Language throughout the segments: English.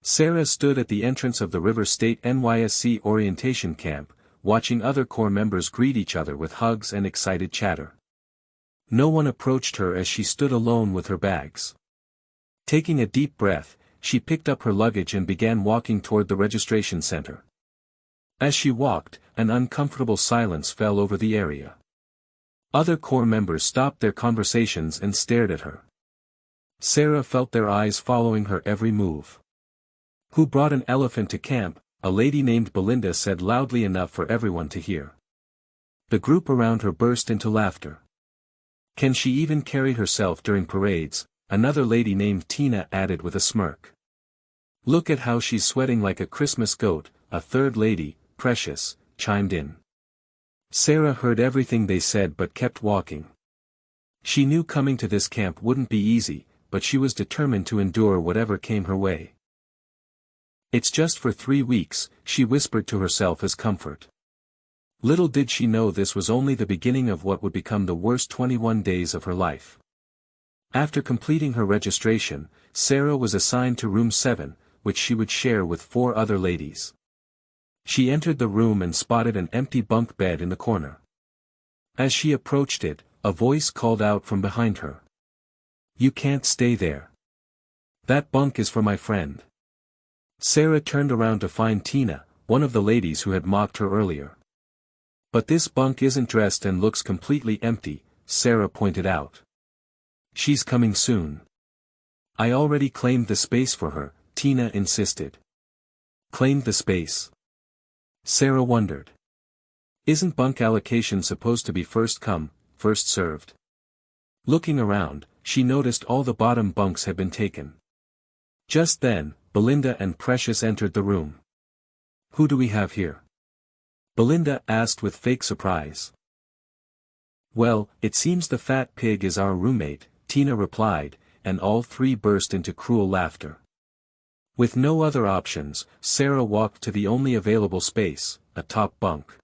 Sarah stood at the entrance of the River State NYSC orientation camp, watching other Corps members greet each other with hugs and excited chatter. No one approached her as she stood alone with her bags. Taking a deep breath, she picked up her luggage and began walking toward the registration center. As she walked, an uncomfortable silence fell over the area. Other Corps members stopped their conversations and stared at her. Sarah felt their eyes following her every move. "Who brought an elephant to camp?" a lady named Belinda said loudly enough for everyone to hear. The group around her burst into laughter. "Can she even carry herself during parades?" another lady named Tina added with a smirk. "Look at how she's sweating like a Christmas goat," a third lady, Precious, chimed in. Sarah heard everything they said but kept walking. She knew coming to this camp wouldn't be easy, but she was determined to endure whatever came her way. "It's just for 3 weeks," she whispered to herself as comfort. Little did she know this was only the beginning of what would become the worst 21 days of her life. After completing her registration, Sarah was assigned to room 7, which she would share with 4 other ladies. She entered the room and spotted an empty bunk bed in the corner. As she approached it, a voice called out from behind her. "You can't stay there. That bunk is for my friend." Sarah turned around to find Tina, one of the ladies who had mocked her earlier. "But this bunk isn't dressed and looks completely empty," Sarah pointed out. "She's coming soon." "I already claimed the space for her," Tina insisted. "Claimed the space?" Sarah wondered. "Isn't bunk allocation supposed to be first come, first served?" Looking around, she noticed all the bottom bunks had been taken. Just then, Belinda and Precious entered the room. "Who do we have here?" Belinda asked with fake surprise. "Well, it seems the fat pig is our roommate," Tina replied, and all 3 burst into cruel laughter. With no other options, Sarah walked to the only available space, a top bunk.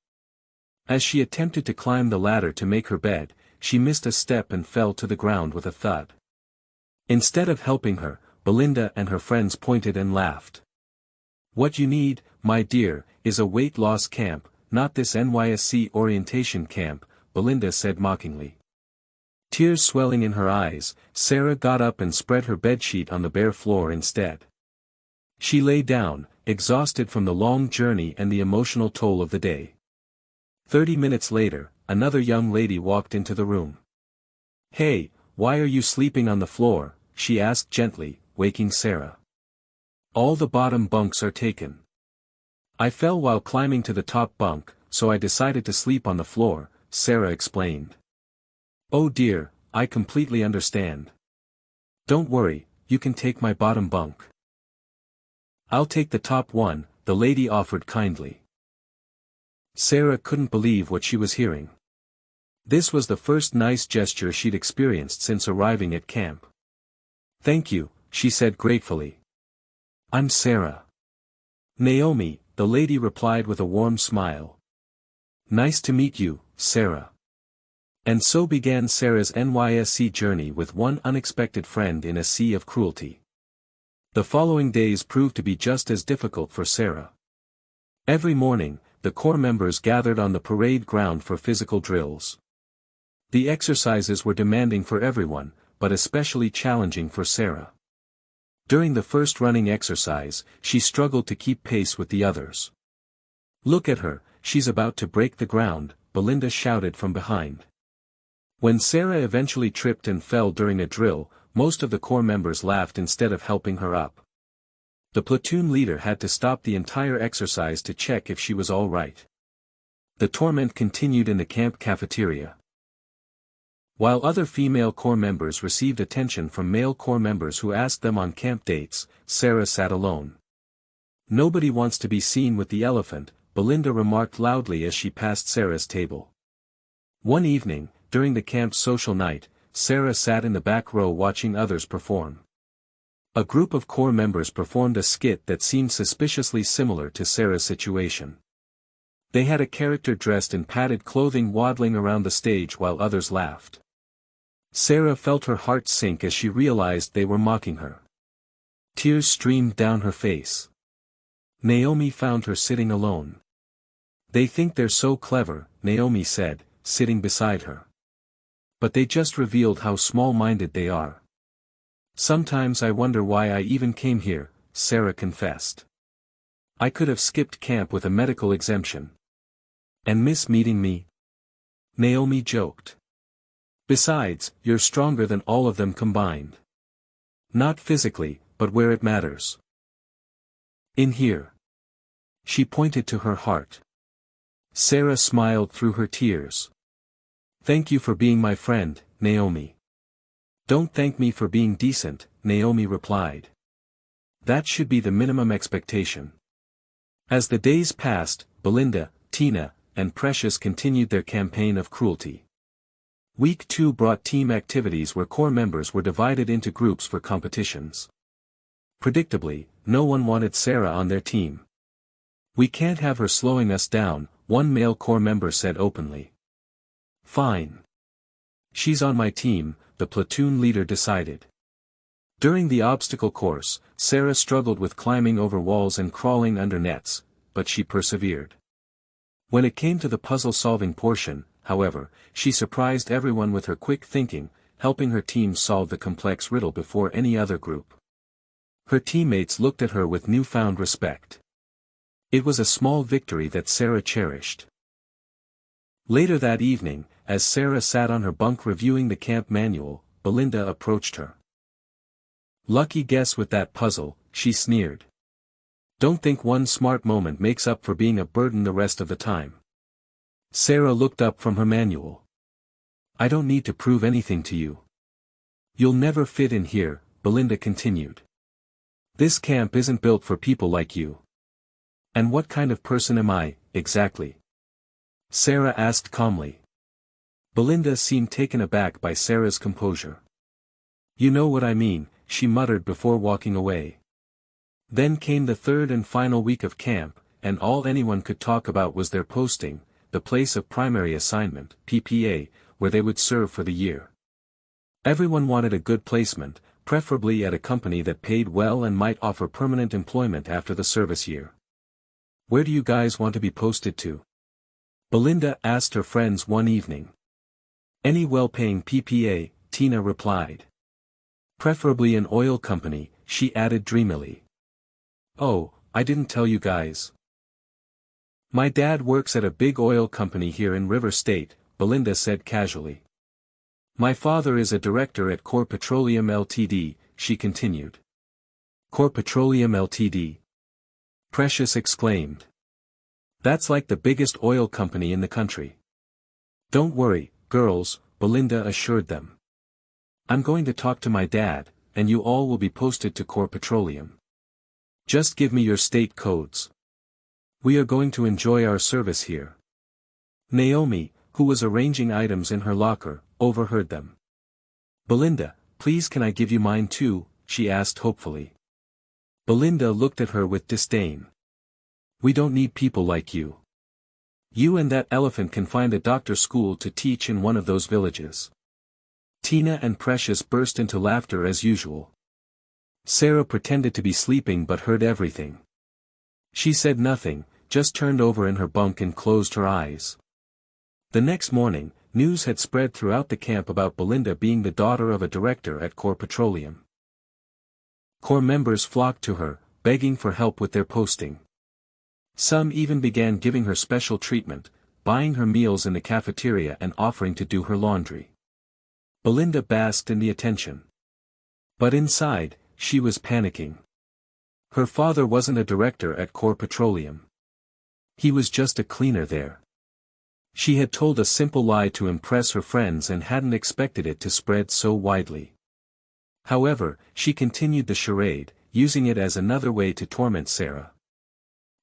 As she attempted to climb the ladder to make her bed, she missed a step and fell to the ground with a thud. Instead of helping her, Belinda and her friends pointed and laughed. "What you need, my dear, is a weight loss camp, not this NYSC orientation camp," Belinda said mockingly. Tears swelling in her eyes, Sarah got up and spread her bedsheet on the bare floor instead. She lay down, exhausted from the long journey and the emotional toll of the day. 30 minutes later, another young lady walked into the room. "Hey, why are you sleeping on the floor?" she asked gently, waking Sarah. "All the bottom bunks are taken." "I fell while climbing to the top bunk, so I decided to sleep on the floor," Sarah explained. "Oh dear, I completely understand. Don't worry, you can take my bottom bunk." "I'll take the top one," the lady offered kindly. Sarah couldn't believe what she was hearing. This was the first nice gesture she'd experienced since arriving at camp. "Thank you," she said gratefully. "I'm Sarah." "Naomi," the lady replied with a warm smile. "Nice to meet you, Sarah." And so began Sarah's NYSC journey with one unexpected friend in a sea of cruelty. The following days proved to be just as difficult for Sarah. Every morning, the Corps members gathered on the parade ground for physical drills. The exercises were demanding for everyone, but especially challenging for Sarah. During the first running exercise, she struggled to keep pace with the others. "Look at her, she's about to break the ground," Belinda shouted from behind. When Sarah eventually tripped and fell during a drill, most of the Corps members laughed instead of helping her up. The platoon leader had to stop the entire exercise to check if she was all right. The torment continued in the camp cafeteria. While other female Corps members received attention from male Corps members who asked them on camp dates, Sarah sat alone. "Nobody wants to be seen with the elephant," Belinda remarked loudly as she passed Sarah's table. One evening, during the camp's social night, Sarah sat in the back row watching others perform. A group of Corps members performed a skit that seemed suspiciously similar to Sarah's situation. They had a character dressed in padded clothing waddling around the stage while others laughed. Sarah felt her heart sink as she realized they were mocking her. Tears streamed down her face. Naomi found her sitting alone. They think they're so clever, Naomi said, sitting beside her. But they just revealed how small-minded they are. Sometimes I wonder why I even came here, Sarah confessed. I could have skipped camp with a medical exemption. And miss meeting me? Naomi joked. Besides, you're stronger than all of them combined. Not physically, but where it matters. In here. She pointed to her heart. Sarah smiled through her tears. Thank you for being my friend, Naomi. Don't thank me for being decent, Naomi replied. That should be the minimum expectation. As the days passed, Belinda, Tina, and Precious continued their campaign of cruelty. Week 2 brought team activities where core members were divided into groups for competitions. Predictably, no one wanted Sarah on their team. We can't have her slowing us down, one male core member said openly. Fine. She's on my team, the platoon leader decided. During the obstacle course, Sarah struggled with climbing over walls and crawling under nets, but she persevered. When it came to the puzzle-solving portion, however, she surprised everyone with her quick thinking, helping her team solve the complex riddle before any other group. Her teammates looked at her with newfound respect. It was a small victory that Sarah cherished. Later that evening, as Sarah sat on her bunk reviewing the camp manual, Belinda approached her. Lucky guess with that puzzle, she sneered. Don't think one smart moment makes up for being a burden the rest of the time. Sarah looked up from her manual. I don't need to prove anything to you. You'll never fit in here, Belinda continued. This camp isn't built for people like you. And what kind of person am I, exactly? Sarah asked calmly. Belinda seemed taken aback by Sarah's composure. You know what I mean, she muttered before walking away. Then came the third and final week of camp, and all anyone could talk about was their posting, the place of primary assignment, PPA, where they would serve for the year. Everyone wanted a good placement, preferably at a company that paid well and might offer permanent employment after the service year. Where do you guys want to be posted to? Belinda asked her friends one evening. Any well-paying PPA, Tina replied. Preferably an oil company, she added dreamily. Oh, I didn't tell you guys. My dad works at a big oil company here in River State, Belinda said casually. My father is a director at Core Petroleum Ltd., she continued. Core Petroleum Ltd.? Precious exclaimed. That's like the biggest oil company in the country. Don't worry, girls, Belinda assured them. I'm going to talk to my dad, and you all will be posted to Core Petroleum. Just give me your state codes. We are going to enjoy our service here. Naomi, who was arranging items in her locker, overheard them. Belinda, please can I give you mine too, she asked hopefully. Belinda looked at her with disdain. We don't need people like you. You and that elephant can find a doctor school to teach in one of those villages. Tina and Precious burst into laughter as usual. Sarah pretended to be sleeping but heard everything. She said nothing, just turned over in her bunk and closed her eyes. The next morning, news had spread throughout the camp about Belinda being the daughter of a director at Core Petroleum. Core members flocked to her, begging for help with their posting. Some even began giving her special treatment, buying her meals in the cafeteria and offering to do her laundry. Belinda basked in the attention. But inside, she was panicking. Her father wasn't a director at Core Petroleum. He was just a cleaner there. She had told a simple lie to impress her friends and hadn't expected it to spread so widely. However, she continued the charade, using it as another way to torment Sarah.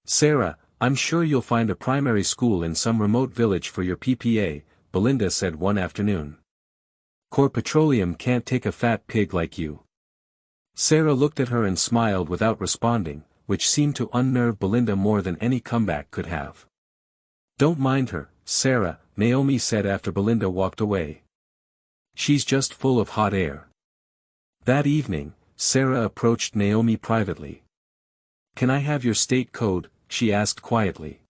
Sarah, I'm sure you'll find a primary school in some remote village for your PPA, Belinda said one afternoon. Core Petroleum can't take a fat pig like you. Sarah looked at her and smiled without responding, which seemed to unnerve Belinda more than any comeback could have. Don't mind her, Sarah, Naomi said after Belinda walked away. She's just full of hot air. That evening, Sarah approached Naomi privately. "Can I have your state code?" she asked quietly.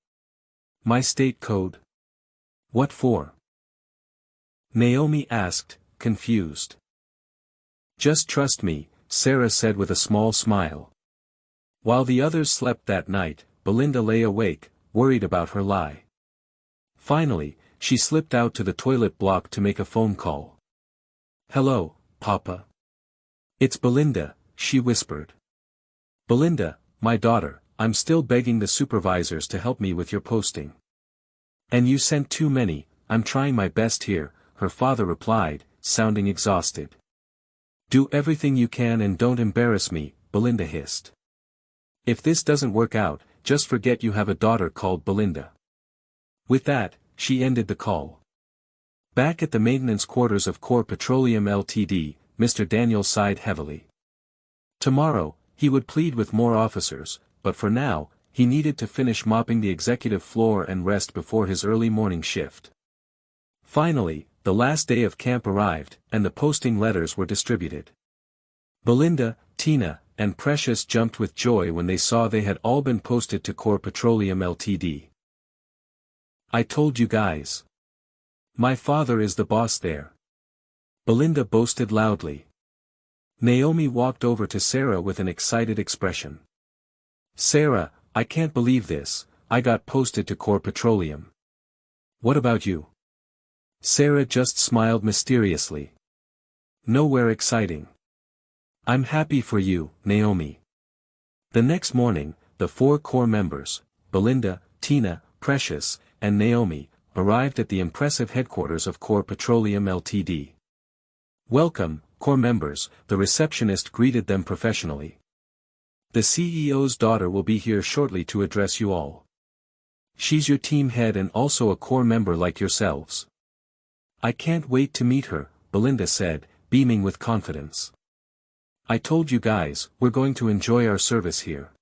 "My state code? What for?" Naomi asked, confused. "Just trust me," Sarah said with a small smile. While the others slept that night, Belinda lay awake, worried about her lie. Finally, she slipped out to the toilet block to make a phone call. "Hello, Papa. It's Belinda," she whispered. "Belinda, my daughter, I'm still begging the supervisors to help me with your posting." "And you sent too many, I'm trying my best here," her father replied, sounding exhausted. "Do everything you can and don't embarrass me," Belinda hissed. "If this doesn't work out, just forget you have a daughter called Belinda." With that, she ended the call. Back at the maintenance quarters of Core Petroleum Ltd., Mr. Daniel sighed heavily. Tomorrow, he would plead with more officers, but for now, he needed to finish mopping the executive floor and rest before his early morning shift. Finally, the last day of camp arrived, and the posting letters were distributed. Belinda, Tina, and Precious jumped with joy when they saw they had all been posted to Core Petroleum Ltd. "I told you guys. My father is the boss there," Belinda boasted loudly. Naomi walked over to Sarah with an excited expression. "Sarah, I can't believe this, I got posted to Core Petroleum. What about you?" Sarah just smiled mysteriously. "Nowhere exciting." "I'm happy for you, Naomi." The next morning, the 4 core members, Belinda, Tina, Precious, and Naomi, arrived at the impressive headquarters of Core Petroleum Ltd. "Welcome, core members," the receptionist greeted them professionally. "The CEO's daughter will be here shortly to address you all. She's your team head and also a core member like yourselves." "I can't wait to meet her," Belinda said, beaming with confidence. "I told you guys, we're going to enjoy our service here."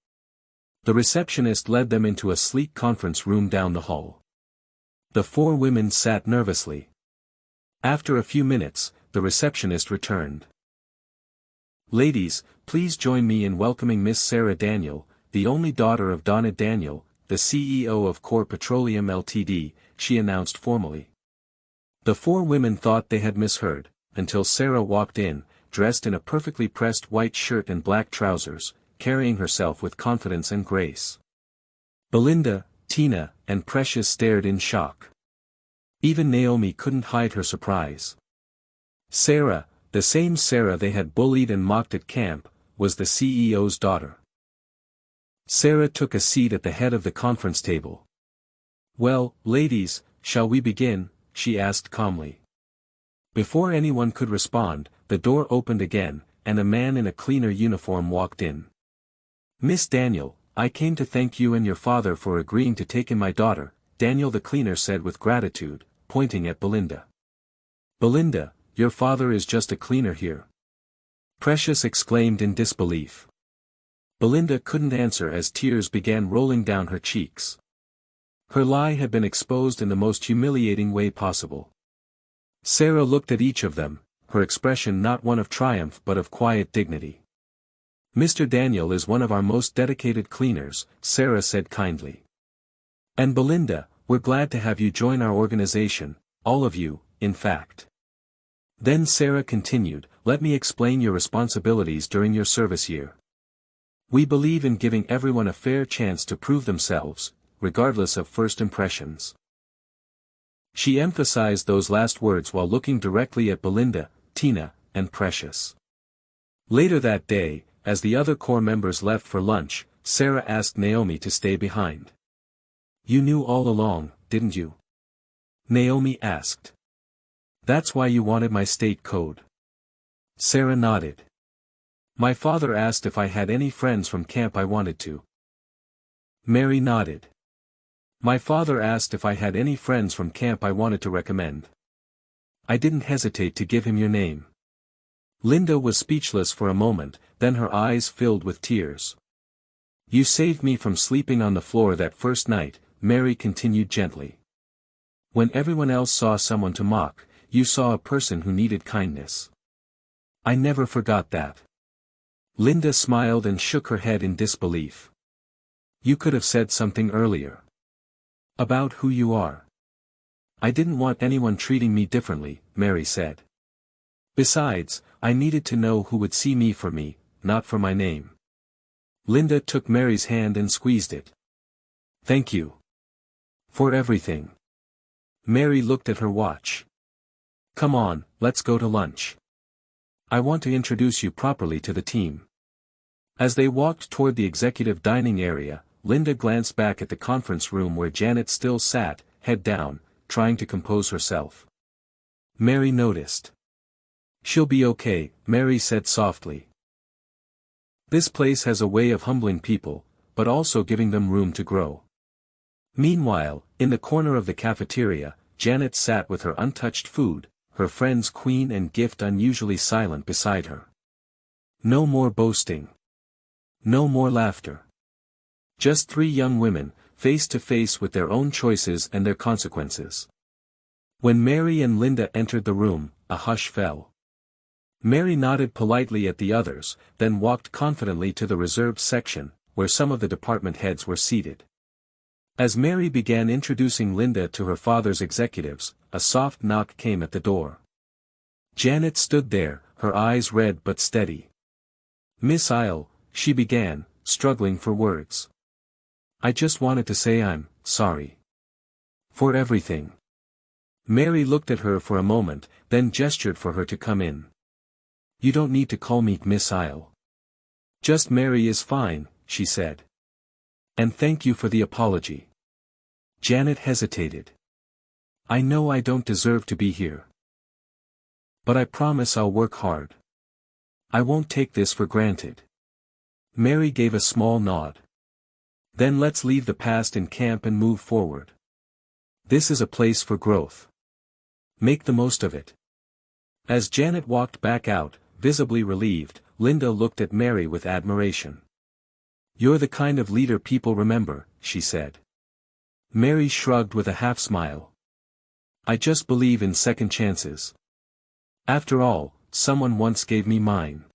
The receptionist led them into a sleek conference room down the hall. The 4 women sat nervously. After a few minutes, the receptionist returned. "Ladies, please join me in welcoming Miss Sarah Daniel, the only daughter of Donna Daniel, the CEO of Core Petroleum Ltd., she announced formally. The 4 women thought they had misheard, until Sarah walked in, dressed in a perfectly pressed white shirt and black trousers, carrying herself with confidence and grace. Belinda, Tina, and Precious stared in shock. Even Naomi couldn't hide her surprise. Sarah, the same Sarah they had bullied and mocked at camp, was the CEO's daughter. Sarah took a seat at the head of the conference table. "Well, ladies, shall we begin?" she asked calmly. Before anyone could respond, the door opened again, and a man in a cleaner uniform walked in. "Miss Daniel, I came to thank you and your father for agreeing to take in my daughter," Daniel the cleaner said with gratitude, pointing at Belinda. "Belinda, your father is just a cleaner here?" Precious exclaimed in disbelief. Belinda couldn't answer as tears began rolling down her cheeks. Her lie had been exposed in the most humiliating way possible. Sarah looked at each of them, her expression not one of triumph but of quiet dignity. "Mr. Daniel is one of our most dedicated cleaners," Sarah said kindly. "And Belinda, we're glad to have you join our organization, all of you, in fact." Then Sarah continued, "Let me explain your responsibilities during your service year. We believe in giving everyone a fair chance to prove themselves, regardless of first impressions." She emphasized those last words while looking directly at Belinda, Tina, and Precious. Later that day, as the other core members left for lunch, Sarah asked Naomi to stay behind. "You knew all along, didn't you?" Naomi asked. "That's why you wanted my state code?" Sarah nodded. "My father asked if I had any friends from camp I wanted to." Mary nodded. "My father asked if I had any friends from camp I wanted to recommend. I didn't hesitate to give him your name." Linda was speechless for a moment, then her eyes filled with tears. "You saved me from sleeping on the floor that first night," Mary continued gently. "When everyone else saw someone to mock, you saw a person who needed kindness. I never forgot that." Linda smiled and shook her head in disbelief. You could have said something earlier. About who you are. I didn't want anyone treating me differently, Mary said. Besides, I needed to know who would see me for me, not for my name. Linda took Mary's hand and squeezed it. Thank you. For everything. Mary looked at her watch. Come on, let's go to lunch. I want to introduce you properly to the team. As they walked toward the executive dining area, Linda glanced back at the conference room where Janet still sat, head down, trying to compose herself. Mary noticed. She'll be okay, Mary said softly. This place has a way of humbling people, but also giving them room to grow. Meanwhile, in the corner of the cafeteria, Janet sat with her untouched food, her friend's queen and gift unusually silent beside her. No more boasting. No more laughter. Just three young women, face to face with their own choices and their consequences. When Mary and Linda entered the room, a hush fell. Mary nodded politely at the others, then walked confidently to the reserved section, where some of the department heads were seated. As Mary began introducing Linda to her father's executives, a soft knock came at the door. Janet stood there, her eyes red but steady. Miss Isle, she began, struggling for words. I just wanted to say I'm sorry. For everything. Mary looked at her for a moment, then gestured for her to come in. You don't need to call me Miss Isle. Just Mary is fine, she said. And thank you for the apology. Janet hesitated. I know I don't deserve to be here. But I promise I'll work hard. I won't take this for granted. Mary gave a small nod. Then let's leave the past in camp and move forward. This is a place for growth. Make the most of it. As Janet walked back out, visibly relieved, Linda looked at Mary with admiration. You're the kind of leader people remember, she said. Mary shrugged with a half-smile. I just believe in second chances. After all, someone once gave me mine.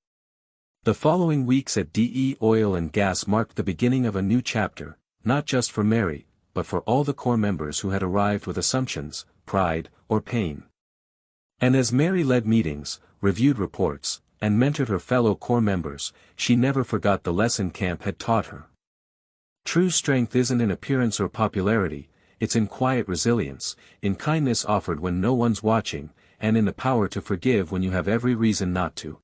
The following weeks at DE Oil and Gas marked the beginning of a new chapter, not just for Mary, but for all the core members who had arrived with assumptions, pride, or pain. And as Mary led meetings, reviewed reports, and mentored her fellow core members, she never forgot the lesson camp had taught her. True strength isn't in appearance or popularity, it's in quiet resilience, in kindness offered when no one's watching, and in the power to forgive when you have every reason not to.